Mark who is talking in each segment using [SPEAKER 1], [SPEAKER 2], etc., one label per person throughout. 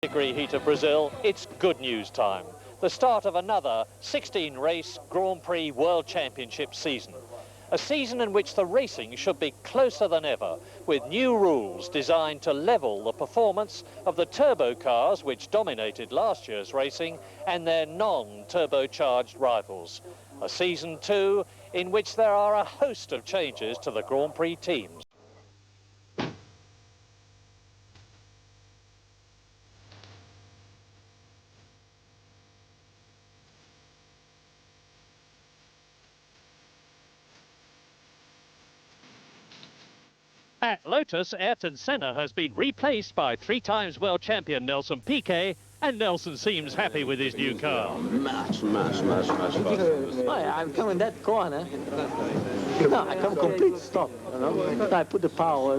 [SPEAKER 1] degree heat of Brazil, it's good news time. The start of another 16-race Grand Prix World Championship season. A season in which the racing should be closer than ever, with new rules designed to level the performance of the turbo cars which dominated last year's racing and their non-turbocharged rivals. A season, too, in which there are a host of changes to the Grand Prix teams. At Lotus, Ayrton Senna has been replaced by three-times world champion Nelson Piquet, and Nelson seems happy with his new car.
[SPEAKER 2] Much faster.
[SPEAKER 3] I'm coming that corner. No, I come complete stop. You know? I put the power.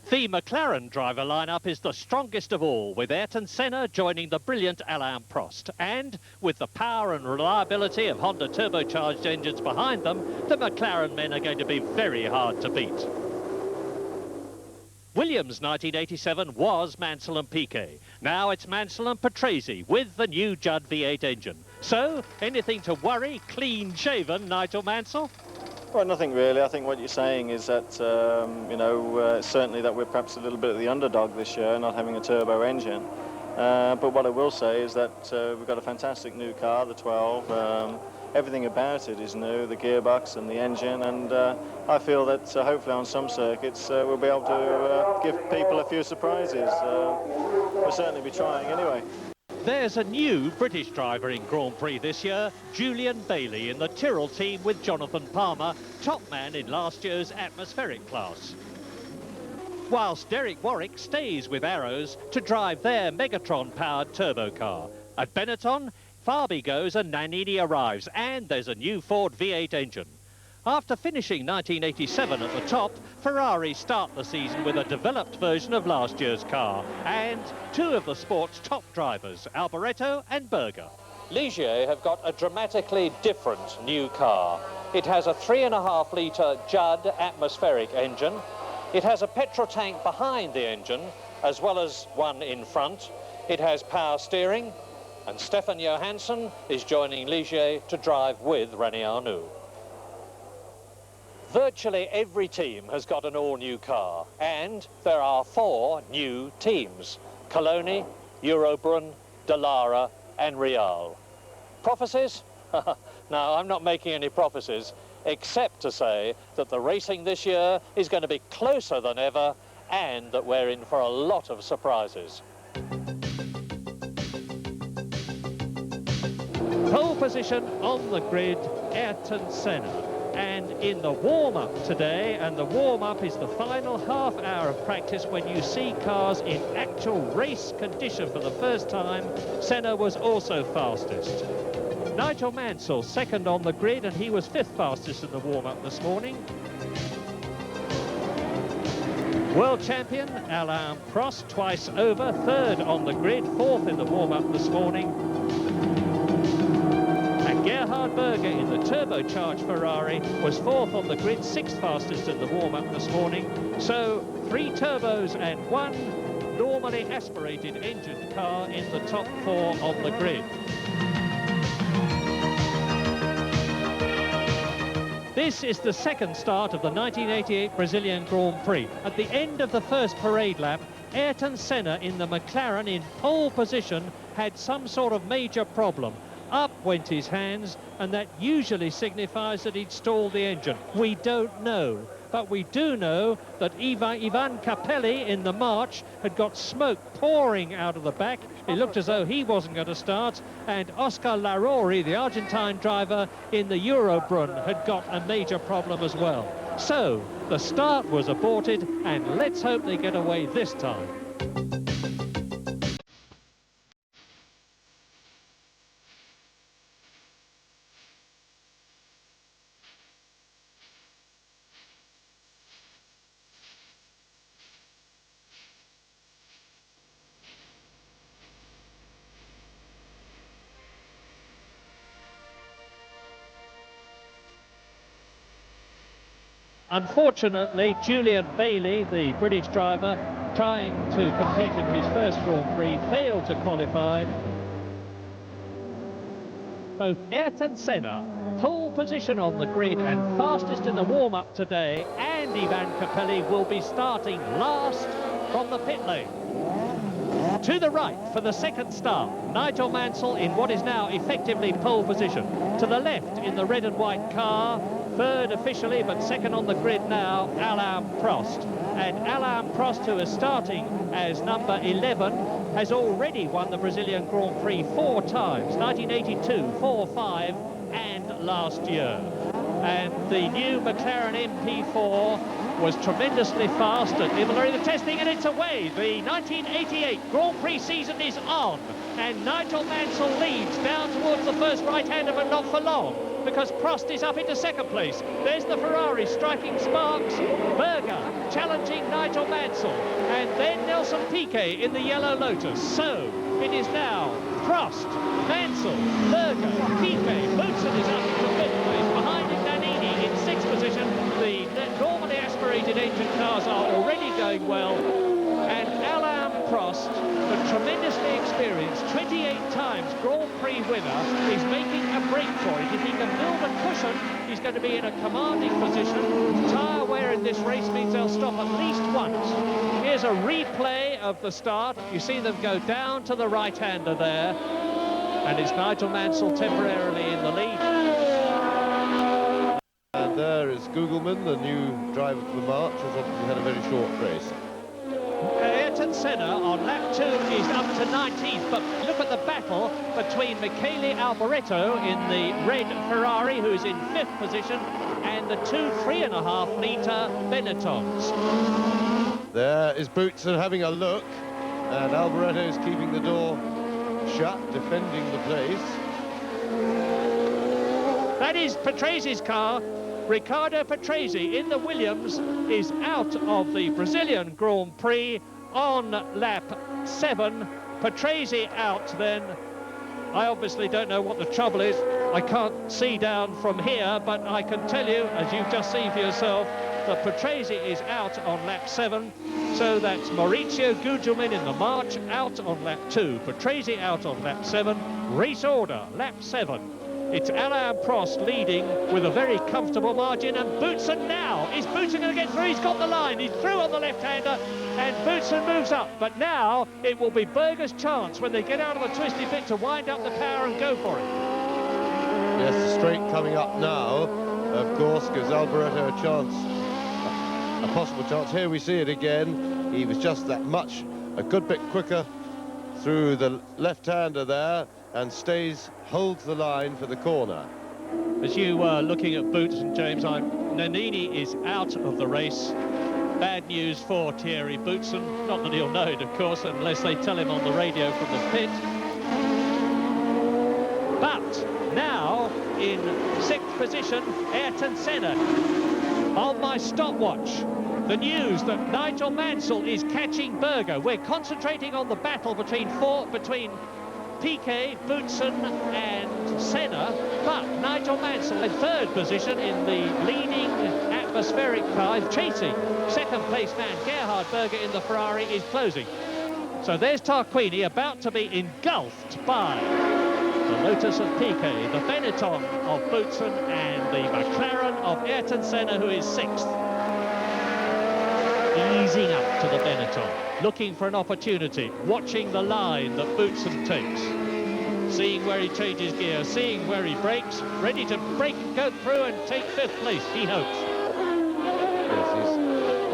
[SPEAKER 1] The McLaren driver lineup is the strongest of all, with Ayrton Senna joining the brilliant Alain Prost. And with the power and reliability of Honda turbocharged engines behind them, the McLaren men are going to be very hard to beat. Williams' 1987 was Mansell and Piquet. Now it's Mansell and Patrese with the new Judd V8 engine. So, anything to worry, clean-shaven Nigel Mansell?
[SPEAKER 4] Well, nothing really. I think what you're saying is that, certainly that we're perhaps a little bit of the underdog this year, not having a turbo engine. But what I will say is that we've got a fantastic new car, the 12. Everything about it is new, the gearbox and the engine, and I feel that hopefully on some circuits we'll be able to give people a few surprises. We'll certainly be trying anyway.
[SPEAKER 1] There's a new British driver in Grand Prix this year, Julian Bailey, in the Tyrrell team with Jonathan Palmer, top man in last year's atmospheric class. Whilst Derek Warwick stays with Arrows to drive their Megatron-powered turbo car. At Benetton, Fabi goes and Nannini arrives, and there's a new Ford V8 engine. After finishing 1987 at the top, Ferrari start the season with a developed version of last year's car and two of the sport's top drivers, Alboreto and Berger. Ligier have got a dramatically different new car. It has a 3.5-litre Judd atmospheric engine. It has a petrol tank behind the engine, as well as one in front. It has power steering, and Stefan Johansson is joining Ligier to drive with René Arnoux. Virtually every team has got an all-new car, and there are 4 new teams: Coloni, Eurobrunn, Dallara and Real. Prophecies? No, I'm not making any prophecies, except to say that the racing this year is going to be closer than ever, and that we're in for a lot of surprises. Pole position on the grid, Ayrton Senna. And in the warm-up today, and the warm-up is the final half hour of practice when you see cars in actual race condition for the first time, Senna was also fastest. Nigel Mansell second on the grid, and he was 5th fastest in the warm-up this morning. World champion Alain Prost twice over, 3rd on the grid, 4th in the warm-up this morning. Gerhard Berger in the turbocharged Ferrari was 4th on the grid, 6th fastest in the warm-up this morning. So 3 turbos and 1 normally aspirated engined car in the top 4 on the grid. This is the second start of the 1988 Brazilian Grand Prix. At the end of the first parade lap, Ayrton Senna in the McLaren in pole position had some sort of major problem. Up went his hands, and that usually signifies that he'd stalled the engine. We don't know, but we do know that Ivan Capelli in the March had got smoke pouring out of the back. It looked as though he wasn't going to start, and Oscar Larori, the Argentine driver in the Eurobrunn, had got a major problem as well. So the start was aborted, and let's hope they get away this time. Unfortunately, Julian Bailey, the British driver, trying to compete in his first Grand Prix, failed to qualify. Both Ayrton Senna, pole position on the grid and fastest in the warm-up today, and Ivan Capelli will be starting last from the pit lane. To the right for the second start, Nigel Mansell in what is now effectively pole position. To the left in the red and white car, third officially but second on the grid now, Alain Prost. And Alain Prost, who is starting as number 11, has already won the Brazilian Grand Prix 4 times, 1982, 4, 5 and last year. And the new McLaren MP4 was tremendously fast at Imola in the testing, and it's away. The 1988 Grand Prix season is on, and Nigel Mansell leads down towards the first right-hander, but not for long, because Prost is up into second place. There's the Ferrari striking sparks. Berger challenging Nigel Mansell, and then Nelson Piquet in the yellow Lotus. So it is now Prost, Mansell, Berger, Piquet. Boutsen is up into fifth place. Behind him, Nannini in sixth position. The normally aspirated engine cars are already going well, and Alain Prost, the tremendously experienced 28 times Grand Prix winner, is making a break for it. If he can build a cushion, he's going to be in a commanding position. Tyre wear in this race means they'll stop at least once. Here's a replay of the start. You see them go down to the right-hander there, and it's Nigel Mansell temporarily in the lead.
[SPEAKER 5] And there is Gugelman, the new driver for the March, has obviously had a very short race.
[SPEAKER 1] Ayrton Senna on lap 2 is up to 19th, but look at the battle between Michele Alboreto in the red Ferrari, who's in 5th position, and the two 3.5 litre Benettons.
[SPEAKER 5] There is Boutsen having a look, and Alboreto is keeping the door shut, defending the place.
[SPEAKER 1] That is Patrese car. Riccardo Patrese in the Williams is out of the Brazilian Grand Prix on lap 7. Patrese out then. I obviously don't know what the trouble is. I can't see down from here, but I can tell you, as you've just seen for yourself, that Patrese is out on lap 7. So that's Maurizio Gugelmin in the March out on lap 2. Patrese out on lap 7. Race order, lap 7. It's Alain Prost leading with a very comfortable margin, and Boutsen now. Is Boutsen going to get through? He's got the line. He's through on the left-hander, and Boutsen moves up. But now it will be Berger's chance when they get out of the twisty bit to wind up the power and go for it.
[SPEAKER 5] Yes, the straight coming up now, of course, gives Alboreto a chance, a possible chance. Here we see it again. He was just that much, a good bit quicker through the left-hander there, and holds the line for the corner.
[SPEAKER 1] As you were looking at Boutsen, James, Nannini is out of the race. Bad news for Thierry Boutsen. Not that he'll know it, of course, unless they tell him on the radio from the pit. But now, in 6th position, Ayrton Senna. On my stopwatch, the news that Nigel Mansell is catching Berger. We're concentrating on the battle between Piquet, Boutsen and Senna, but Nigel Mansell in 3rd position in the leading atmospheric car, chasing second place man Gerhard Berger in the Ferrari, is closing. So there's Tarquini about to be engulfed by the Lotus of Piquet, the Benetton of Boutsen and the McLaren of Ayrton Senna, who is 6th. Easing up to the Benetton, looking for an opportunity, watching the line that Boutsen takes, seeing where he changes gear, seeing where he brakes, ready to brake and go through and take 5th place, he hopes.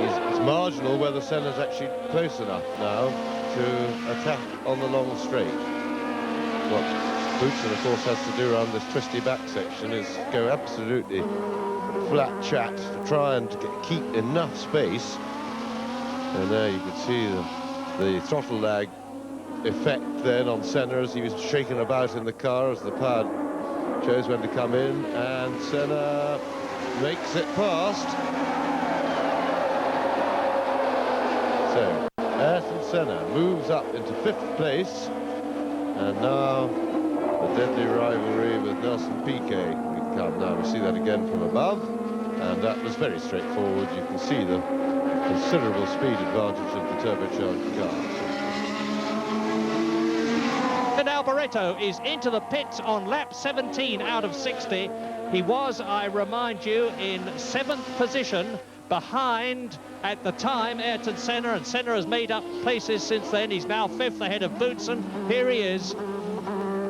[SPEAKER 5] Yes, it's marginal whether Senna's actually close enough now to attack on the long straight. What Boutsen, of course, has to do around this twisty back section is go absolutely flat chat to try and keep enough space. And there you can see the throttle lag effect then on Senna as he was shaken about in the car as the pad chose when to come in, and Senna makes it past. So Ayrton Senna moves up into 5th place, and now the deadly rivalry with Nelson Piquet. We come now, we see that again from above, and that was very straightforward. You can see the considerable speed advantage of the turbocharged car.
[SPEAKER 1] And Alboreto is into the pits on lap 17 out of 60. He was, I remind you, in 7th position behind, at the time, Ayrton Senna, and Senna has made up places since then. He's now 5th ahead of Boutsen. Here he is.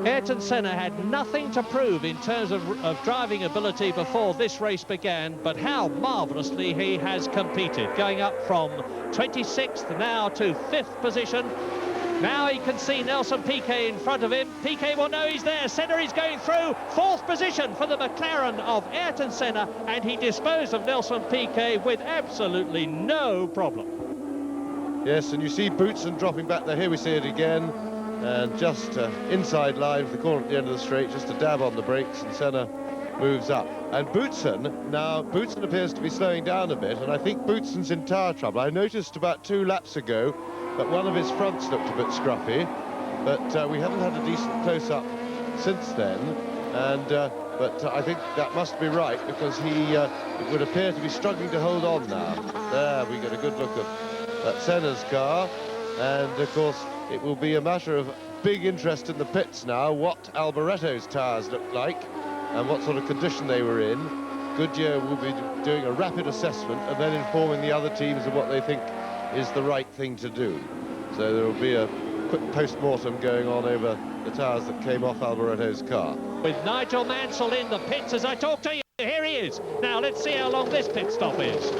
[SPEAKER 1] Ayrton Senna had nothing to prove in terms of driving ability before this race began, but how marvellously he has competed, going up from 26th now to 5th position. Now he can see Nelson Piquet in front of him. Piquet will know he's there. Senna is going through. 4th position for the McLaren of Ayrton Senna, and he disposed of Nelson Piquet with absolutely no problem.
[SPEAKER 5] Yes, and you see Boutsen dropping back there. Here we see it again. And just inside line for the corner at the end of the straight, just a dab on the brakes, and Senna moves up. And Boutsen appears to be slowing down a bit, and I think Boutsen's in tyre trouble. I noticed about 2 laps ago that one of his fronts looked a bit scruffy, but we haven't had a decent close-up since then. And but I think that must be right, because he would appear to be struggling to hold on now. There we get a good look at Senna's car, and of course it will be a matter of big interest in the pits now, what Alboreto's tyres looked like and what sort of condition they were in. Goodyear will be doing a rapid assessment and then informing the other teams of what they think is the right thing to do. So there will be a quick post-mortem going on over the tyres that came off Alboreto's car.
[SPEAKER 1] With Nigel Mansell in the pits as I talk to you, here he is. Now let's see how long this pit stop is.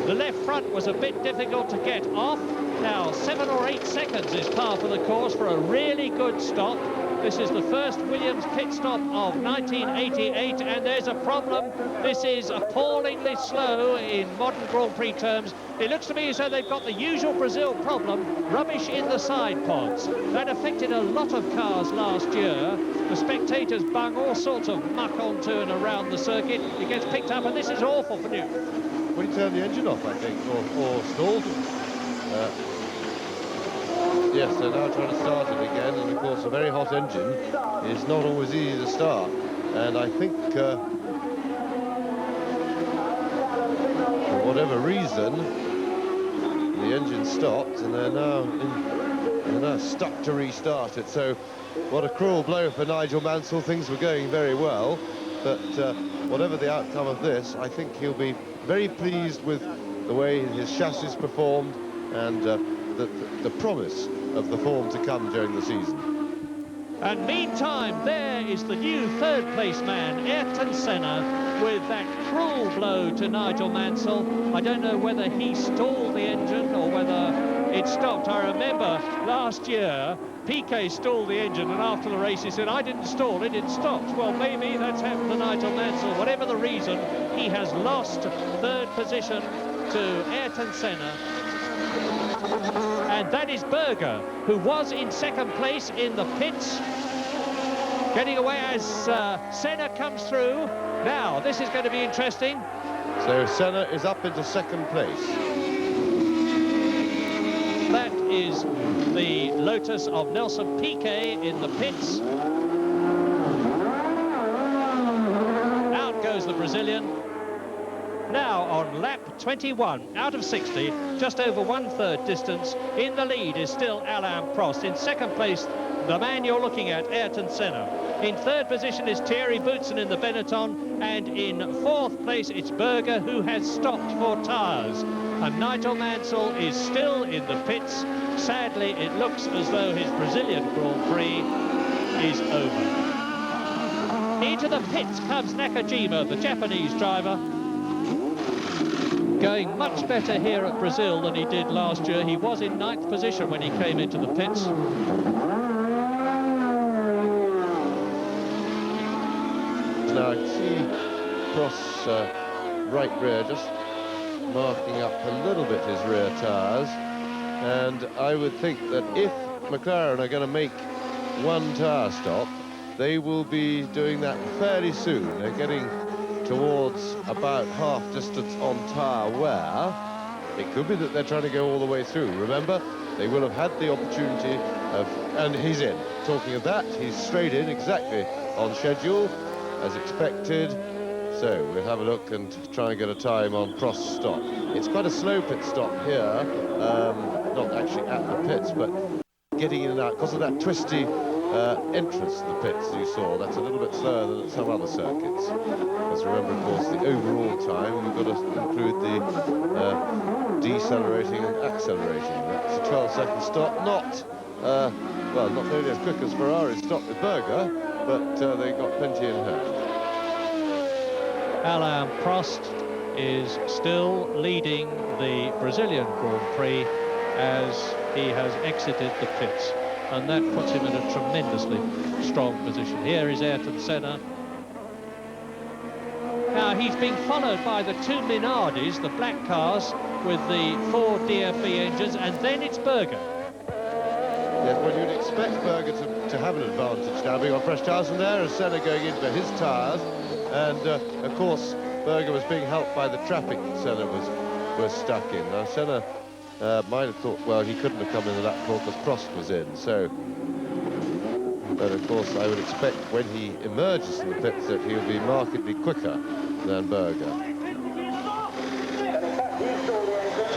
[SPEAKER 1] The left front was a bit difficult to get off. Now 7 or 8 seconds is par for the course for a really good stop. This is the first Williams pit stop of 1988, and there's a problem. This is appallingly slow in modern Grand Prix terms. It looks to me as though they've got the usual Brazil problem, rubbish in the side pods. That affected a lot of cars last year. The spectators bung all sorts of muck onto and around the circuit. It gets picked up, and this is awful for Newt.
[SPEAKER 5] Well, he turned the engine off, I think, or stalled it. Yes, they're now trying to start it again, and of course a very hot engine is not always easy to start. And I think, for whatever reason, the engine stopped, and they're now stuck to restart it. So, what a cruel blow for Nigel Mansell. Things were going very well, but whatever the outcome of this, I think he'll be very pleased with the way his chassis performed and the promise of the form to come during the season.
[SPEAKER 1] And meantime, there is the new 3rd place man, Ayrton Senna, with that cruel blow to Nigel Mansell. I don't know whether he stalled the engine or whether it stopped. I remember last year, Piquet stalled the engine, and after the race he said, I didn't stall it, it stopped. Well, maybe that's happened to Nigel Mansell. Whatever the reason, he has lost 3rd position to Ayrton Senna. And that is Berger, who was in 2nd place in the pits, getting away as Senna comes through. Now, this is going to be interesting.
[SPEAKER 5] So Senna is up into 2nd place.
[SPEAKER 1] That is the Lotus of Nelson Piquet in the pits. Out goes the Brazilian. Now on lap 21 out of 60, just over 1/3 distance. In the lead is still Alain Prost. In 2nd place, the man you're looking at, Ayrton Senna. In 3rd position is Thierry Boutsen in the Benetton, and in 4th place it's Berger, who has stopped for tyres. And Nigel Mansell is still in the pits. Sadly, it looks as though his Brazilian Grand Prix is over. Into the pits comes Nakajima, the Japanese driver. Going much better here at Brazil than he did last year. He was in 9th position when he came into the pits.
[SPEAKER 5] Now I can see Prost's right rear just marking up a little bit his rear tyres, and I would think that if McLaren are going to make one tyre stop, they will be doing that fairly soon. They're getting towards about half distance on tyre wear. It could be that they're trying to go all the way through. Remember, they will have had the opportunity of, and he's in. Talking of that, he's straight in exactly on schedule, as expected. So we'll have a look and try and get a time on Prost's stop. It's quite a slow pit stop here, not actually at the pits, but getting in and out because of that twisty entrance to the pits you saw. That's a little bit slower than at some other circuits. Because remember, of course, the overall time, we've got to include the decelerating and accelerating. That's a 12-second stop, not nearly as quick as Ferrari stopped with Berger, but they got plenty in hand.
[SPEAKER 1] Alain Prost is still leading the Brazilian Grand Prix as he has exited the pits, and that puts him in a tremendously strong position. Here is Ayrton Senna. Now he's being followed by the two Minardis, the black cars with the 4 DFB engines, and then it's Berger.
[SPEAKER 5] Yes, well, you'd expect Berger to have an advantage now, being on fresh tyres, and there is Senna going in for his tyres. And, of course, Berger was being helped by the traffic that Senna was stuck in. Now, Senna might have thought, well, he couldn't have come into that call because Prost was in, so... But, of course, I would expect when he emerges in the pits that he'll be markedly quicker than Berger.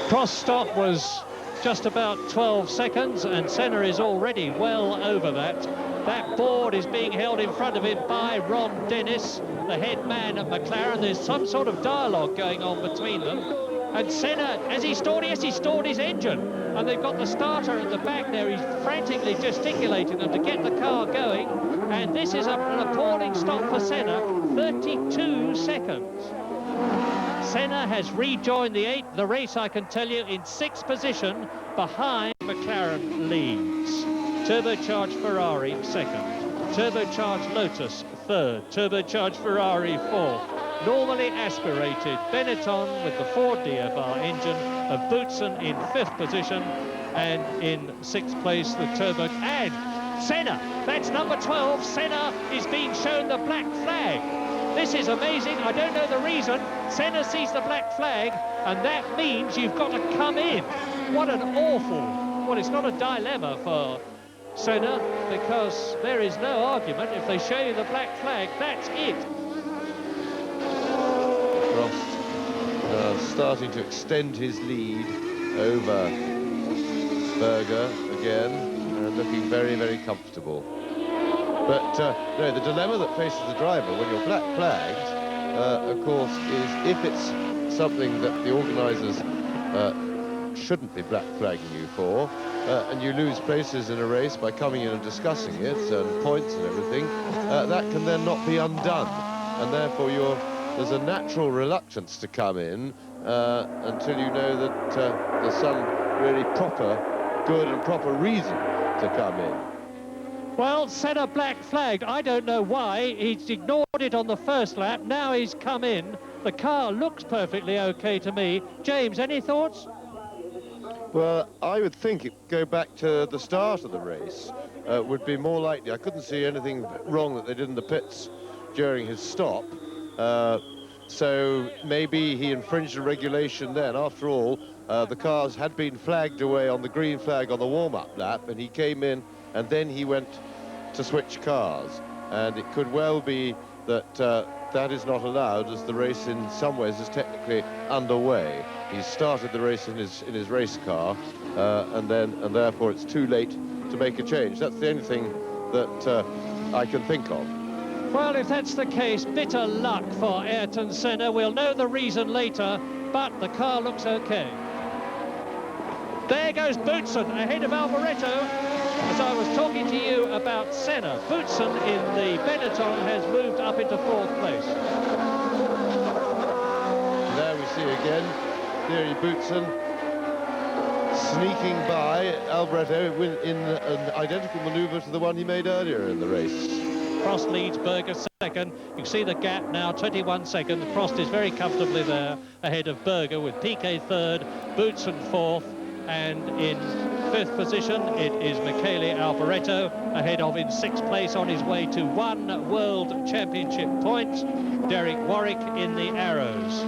[SPEAKER 1] Prost's stop was just about 12 seconds, and Senna is already well over that. That board is being held in front of him by Ron Dennis, the head man at McLaren. There's some sort of dialogue going on between them. And Senna, has he stalled? Yes, he stalled his engine. And they've got the starter at the back there. He's frantically gesticulating them to get the car going. And this is an appalling stop for Senna, 32 seconds. Senna has rejoined the race, I can tell you, in 6th position behind McLaren leads. Turbocharged Ferrari 2nd, turbocharged Lotus 3rd, turbocharged Ferrari 4th. Normally aspirated Benetton with the Ford DFR engine of Boutsen in 5th position, and in 6th place the turbo. And Senna, that's number 12. Senna is being shown the black flag. This is amazing. I don't know the reason. Senna sees the black flag, and that means you've got to come in. What an awful... Well, it's not a dilemma for Senna, because there is no argument. If they show you the black flag, that's it.
[SPEAKER 5] Prost starting to extend his lead over Berger again, and looking very, very comfortable. But no, the dilemma that faces the driver when you're black flagged, of course, is if it's something that the organisers shouldn't be black flagging you for, and you lose places in a race by coming in and discussing it, and points and everything, that can then not be undone. And therefore there's a natural reluctance to come in until you know that there's some really good and proper reason to come in.
[SPEAKER 1] Well, Senna black flagged. I don't know why. He's ignored it on the first lap. Now he's come in. The car looks perfectly okay to me. James, any thoughts?
[SPEAKER 5] Well, I would think it would go back to the start of the race. Would be more likely. I couldn't see anything wrong that they did in the pits during his stop. So maybe he infringed a regulation then. After all, the cars had been flagged away on the green flag on the warm-up lap, and he came in and then he went to switch cars. And it could well be that that is not allowed, as the race in some ways is technically underway. He's started the race in his race car, and therefore it's too late to make a change. That's the only thing that I can think of.
[SPEAKER 1] Well, if that's the case, bitter luck for Ayrton Senna. We'll know the reason later, but the car looks okay. There goes Boutsen ahead of Alboreto. As I was talking to you about Senna, Boutsen in the Benetton has moved up into 4th place.
[SPEAKER 5] There we see again Thierry Boutsen sneaking by Alboreto in an identical manoeuvre to the one he made earlier in the race.
[SPEAKER 1] Prost leads, Berger 2nd. You can see the gap now, 21 seconds. Prost is very comfortably there ahead of Berger, with Piquet 3rd, Boutsen 4th, and in 5th position it is Michele Alboreto, ahead of in 6th place on his way to 1 World Championship point, Derek Warwick in the Arrows.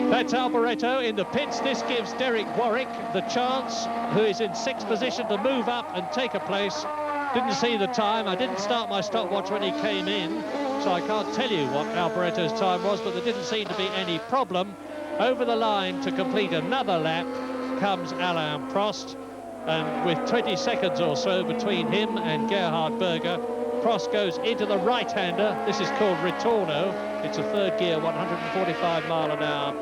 [SPEAKER 1] That's Alboreto in the pits. This gives Derek Warwick the chance, who is in 6th position, to move up and take a place. Didn't see the time. I didn't start my stopwatch when he came in, so I can't tell you what Alboreto's time was, but there didn't seem to be any problem. Over the line to complete another lap comes Alain Prost, and with 20 seconds or so between him and Gerhard Berger, Prost goes into the right-hander. This is called Ritorno. It's a third gear, 145 mile an hour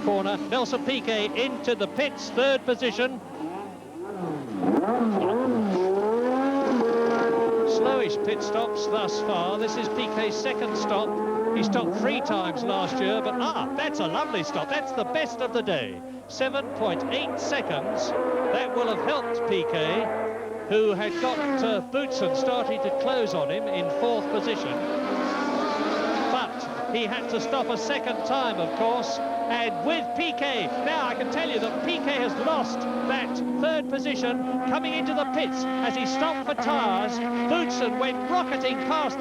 [SPEAKER 1] corner. Nelson Piquet into the pits, third position. Slowish pit stops thus far. This is Piquet's second stop. He stopped 3 times last year, but that's a lovely stop. That's the best of the day. 7.8 seconds. That will have helped Piquet, who had got Boutsen starting to close on him in 4th position. But he had to stop a second time, of course, and with Piquet, now I can tell you that Piquet has lost that 3rd position coming into the pits as he stopped for tyres. Boutsen went rocketing past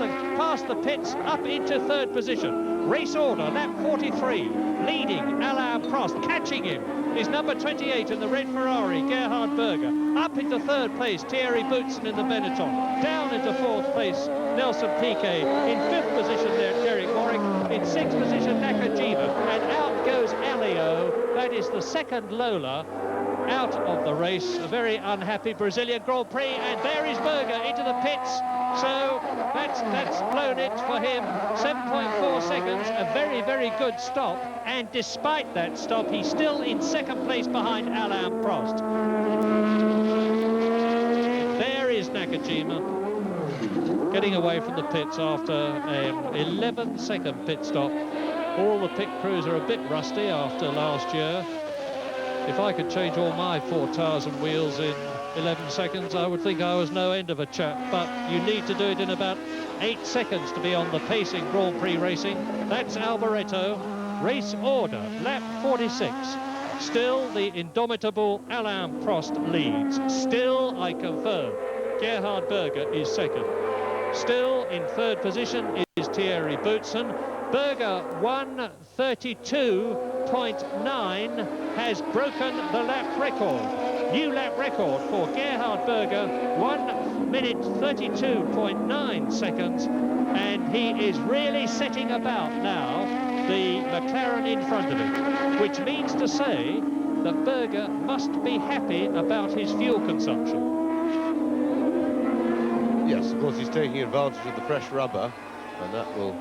[SPEAKER 1] the pits up into 3rd position. Race order, lap 43, leading Alain Prost, catching him is number 28 in the red Ferrari, Gerhard Berger. Up into 3rd place, Thierry Boutsen in the Benetton. Down into 4th place, Nelson Piquet. In 5th position there, Derek Warwick. In 6th position, Nakajima. And out goes Alio. That is the second Lola out of the race. A very unhappy Brazilian Grand Prix. And there is Berger into the pits. So that's blown it for him. 7.4 seconds, a very, very good stop. And despite that stop, he's still in 2nd place behind Alain Prost. There is Nakajima getting away from the pits after an 11-second pit stop. All the pit crews are a bit rusty after last year. If I could change all my 4 tyres and wheels in 11 seconds, I would think I was no end of a chap, but you need to do it in about 8 seconds to be on the pace in Grand Prix racing. That's Alboreto. Race order, lap 46. Still the indomitable Alain Prost leads. Still, I confirm, Gerhard Berger is 2nd. Still in 3rd position is Thierry Boutsen. Berger 1:32.9 has broken the lap record. New lap record for Gerhard Berger, 1 minute 32.9 seconds, and he is really setting about now the McLaren in front of him, which means to say that Berger must be happy about his fuel consumption.
[SPEAKER 5] Yes, of course, he's taking advantage of the fresh rubber, and that will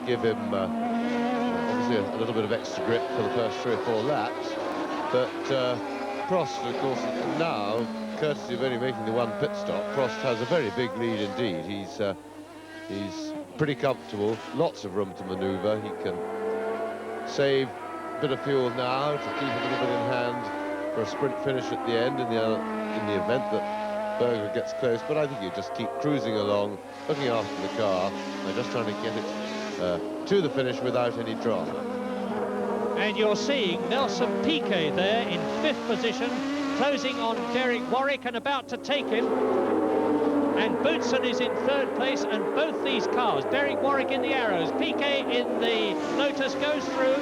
[SPEAKER 5] give him obviously a little bit of extra grip for the first 3 or 4 laps. But Prost, of course, now, courtesy of only making the 1 pit stop, Prost has a very big lead indeed. He's pretty comfortable, lots of room to manoeuvre. He can save a bit of fuel now to keep a little bit in hand for a sprint finish at the end in the event that Berger gets close. But I think you just keep cruising along, looking after the car, and just trying to get it to the finish without any drama.
[SPEAKER 1] And you're seeing Nelson Piquet there in 5th position, closing on Derek Warwick and about to take him. And Boutsen is in 3rd place, and both these cars, Derek Warwick in the Arrows, Piquet in the Lotus, goes through.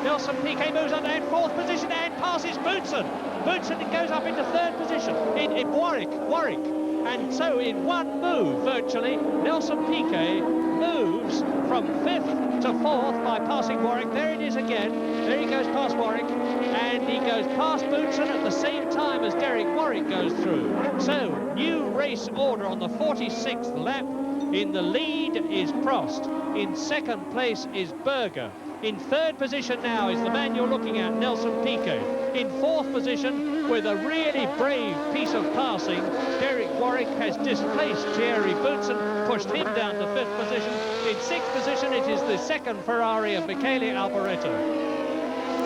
[SPEAKER 1] Nelson Piquet moves on to 4th position and passes Boutsen. Boutsen goes up into 3rd position in Warwick. And so in one move, virtually, Nelson Piquet moves from 5th to 4th by passing Warwick. There it is again. There he goes past Warwick, and he goes past Boutsen at the same time as Derek Warwick goes through. So, new race order on the 46th lap. In the lead is Prost. In 2nd place is Berger. In 3rd position now is the man you're looking at, Nelson Piquet. In 4th position, with a really brave piece of passing, Derek Warwick has displaced Thierry Boutsen, pushed him down to 5th position. In 6th position, it is the 2nd Ferrari of Michele Alboreto.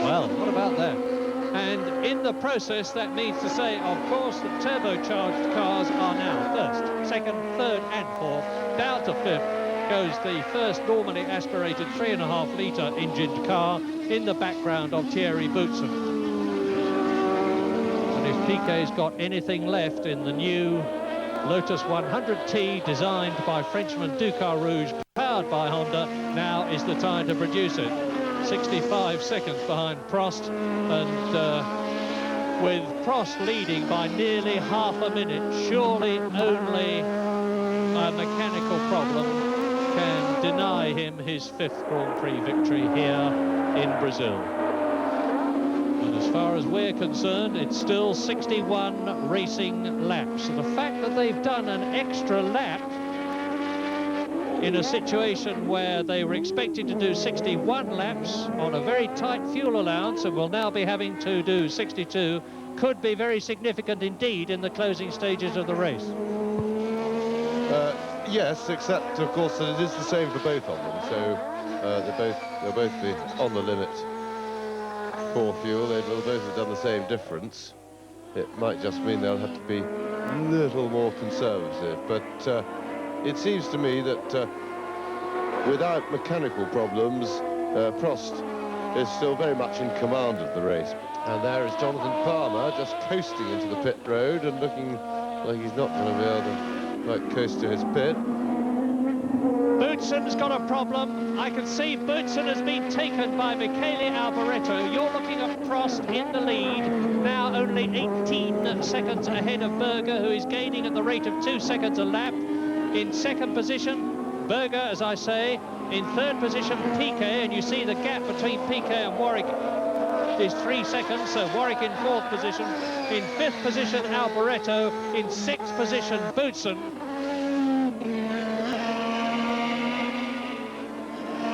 [SPEAKER 1] Well, what about that? And in the process, that means to say, of course, that turbocharged cars are now 1st, 2nd, 3rd and 4th. Down to 5th goes the first normally aspirated 3.5-litre engined car in the background of Thierry Boutsen. And if Piquet's got anything left in the new Lotus 100T designed by Frenchman Ducar Rouge, powered by Honda, now is the time to produce it. 65 seconds behind Prost, and with Prost leading by nearly half a minute, surely only a mechanical problem can deny him his 5th Grand Prix victory here in Brazil. And as far as we're concerned, it's still 61 racing laps. So the fact that they've done an extra lap in a situation where they were expected to do 61 laps on a very tight fuel allowance and will now be having to do 62 could be very significant indeed in the closing stages of the race.
[SPEAKER 5] Yes, except of course that it is the same for both of them. So they'll both be on the limit for fuel. They will both have done the same difference. It might just mean they'll have to be a little more conservative. But it seems to me that without mechanical problems, Prost is still very much in command of the race. And there is Jonathan Palmer just coasting into the pit road and looking like he's not going to be able to quite coast to his pit.
[SPEAKER 1] Bootson's got a problem. I can see Boutson has been taken by Michele Alboreto. You're looking at Prost in the lead, now only 18 seconds ahead of Berger, who is gaining at the rate of 2 seconds a lap. In 2nd position, Berger, as I say. In 3rd position, Piquet, and you see the gap between Piquet and Warwick is 3 seconds, so Warwick in 4th position. In 5th position, Alboreto. In 6th position, Boutson.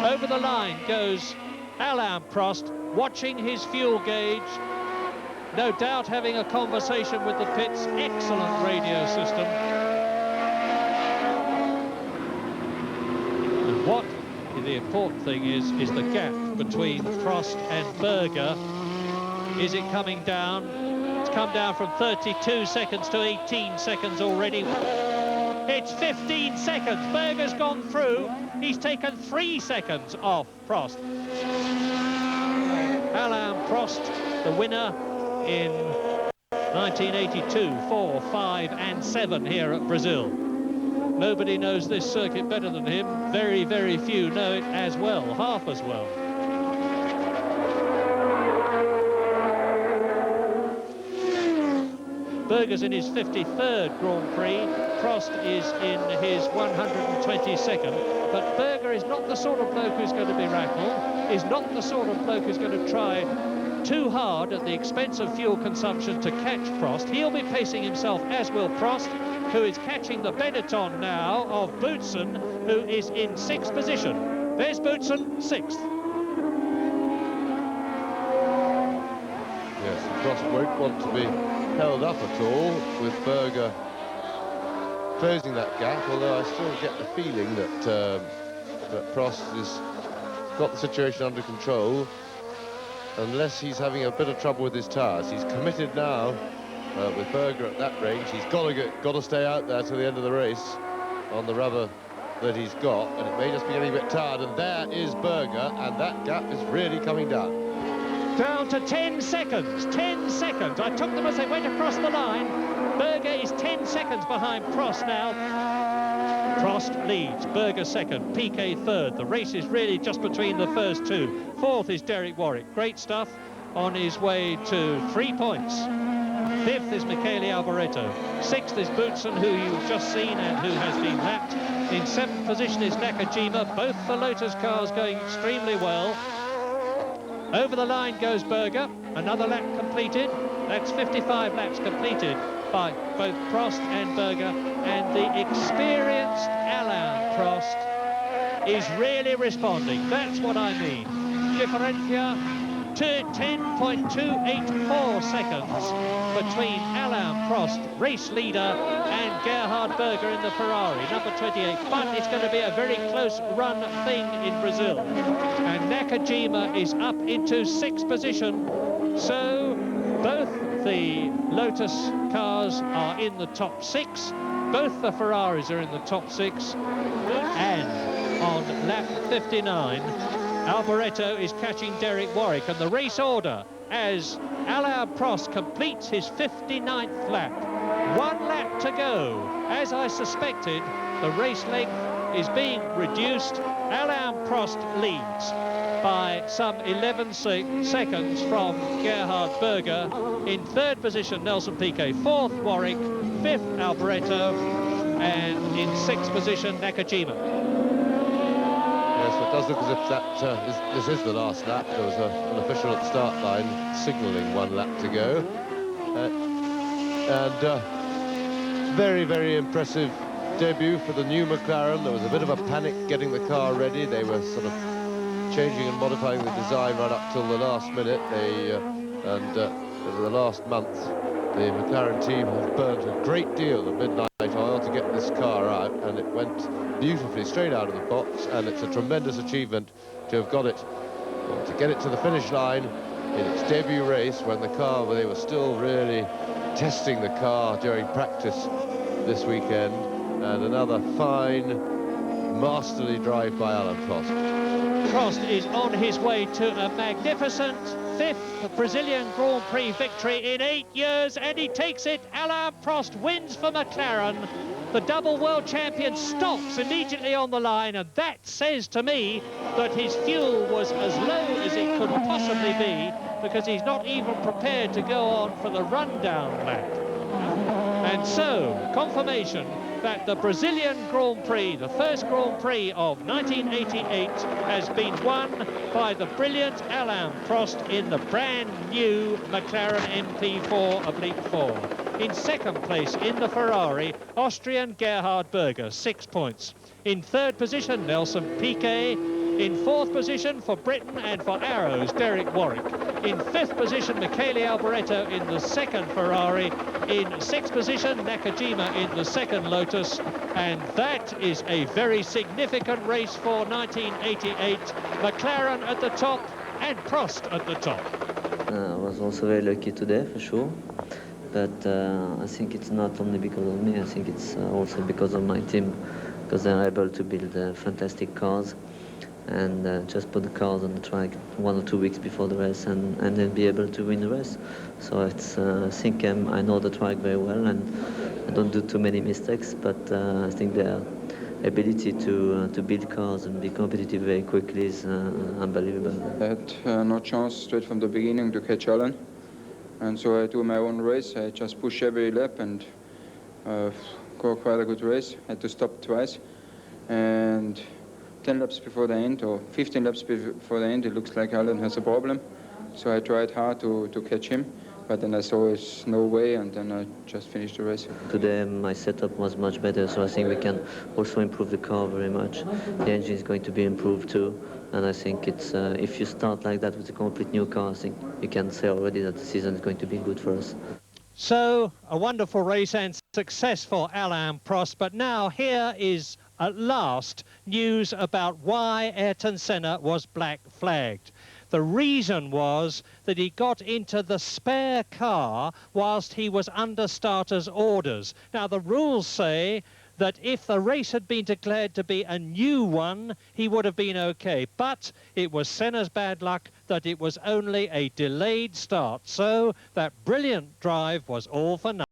[SPEAKER 1] Over the line goes Alain Prost, watching his fuel gauge, no doubt having a conversation with the pit's excellent radio system. And what the important thing is the gap between Prost and Berger. Is it coming down? It's come down from 32 seconds to 18 seconds already. It's 15 seconds. Berger's gone through. He's taken 3 seconds off Prost. Alain Prost, the winner in 1982, 4, 5 and 7 here at Brazil. Nobody knows this circuit better than him. Very, very few know it as well, half as well. Berger's in his 53rd Grand Prix. Prost is in his 122nd. But Berger is not the sort of bloke who's going to be rattled, is not the sort of bloke who's going to try too hard at the expense of fuel consumption to catch Prost. He'll be pacing himself, as will Prost, who is catching the Benetton now of Boutson, who is in 6th position. There's Boutson, 6th.
[SPEAKER 5] Yes, Prost won't want to be held up at all with Berger closing that gap, although I still get the feeling that that Prost has got the situation under control, unless he's having a bit of trouble with his tyres. He's committed now with Berger at that range. He's got to stay out there to the end of the race on the rubber that he's got, and it may just be getting a bit tired. And there is Berger, and that gap is really coming down.
[SPEAKER 1] Down to 10 seconds, 10 seconds. I took them as they went across the line. Berger is 10 seconds behind Prost now. Prost leads, Berger 2nd, Piquet 3rd. The race is really just between the first two. 4th is Derek Warwick. Great stuff on his way to 3 points. 5th is Michele Alboreto. 6th is Boutson, who you've just seen and who has been lapped. In 7th position is Nakajima. Both the Lotus cars going extremely well. Over the line goes Berger. Another lap completed. That's 55 laps completed by both Prost and Berger. And the experienced Alain Prost is really responding. That's what I mean. Differentia to 10.284 seconds between Alain Prost, race leader, and Gerhard Berger in the Ferrari, number 28. But it's going to be a very close run thing in Brazil. And Nakajima is up into 6th position. So both the Lotus cars are in the top 6. Both the Ferraris are in the top 6. And on lap 59, Alboreto is catching Derek Warwick, and the race order as Alain Prost completes his 59th lap. 1 lap to go. As I suspected, the race length is being reduced. Alain Prost leads by some 11 seconds from Gerhard Berger. In 3rd position, Nelson Piquet. 4th, Warwick. 5th, Alboreto. And in 6th position, Nakajima.
[SPEAKER 5] does look as if this is the last lap. There was an official at the start line signalling 1 lap to go. Very, very impressive debut for the new McLaren. There was a bit of a panic getting the car ready. They were sort of changing and modifying the design right up till the last minute. Over the last month, the McLaren team have burnt a great deal of midnight oil to get this car out, and it went beautifully straight out of the box, and it's a tremendous achievement to have got it, to get it to the finish line in its debut race when they were still really testing the car during practice this weekend. And another fine, masterly drive by Alain Prost.
[SPEAKER 1] Prost is on his way to a magnificent 5th Brazilian Grand Prix victory in 8 years, and he takes it. Alain Prost wins for McLaren. The double world champion stops immediately on the line, and that says to me that his fuel was as low as it could possibly be, because he's not even prepared to go on for the rundown lap. And so, confirmation that the Brazilian Grand Prix, the first Grand Prix of 1988, has been won by the brilliant Alain Prost in the brand new McLaren MP4/4. In second place in the Ferrari, Austrian Gerhard Berger, 6 points. In third position, Nelson Piquet. In fourth position for Britain and for Arrows, Derek Warwick. In fifth position, Michele Alboreto in the second Ferrari. In sixth position, Nakajima in the second Lotus. And that is a very significant race for 1988. McLaren at the top and Prost at the top.
[SPEAKER 6] I was also very lucky today, for sure. But I think it's not only because of me, I think it's also because of my team, because they're able to build fantastic cars and just put the cars on the track 1 or 2 weeks before the race and then be able to win the race. So it's I think I know the track very well, and I don't do too many mistakes, but I think their ability to build cars and be competitive very quickly is unbelievable.
[SPEAKER 7] I had no chance straight from the beginning to catch Alan, and so I do my own race. I just push every lap and go quite a good race. I had to stop twice, and 10 laps before the end, or 15 laps before the end, it looks like Alan has a problem. So I tried hard to catch him, but then I saw it's no way, and then I just finished the race.
[SPEAKER 6] Today my setup was much better, so I think we can also improve the car very much. The engine is going to be improved too, and I think it's if you start like that with a complete new car, I think you can say already that the season is going to be good for us.
[SPEAKER 1] So, a wonderful race and success for Alain Prost, but now here is at last news about why Ayrton Senna was black flagged. The reason was that he got into the spare car whilst he was under starter's orders. Now, the rules say that if the race had been declared to be a new one, he would have been okay. But it was Senna's bad luck that it was only a delayed start. So that brilliant drive was all for nothing.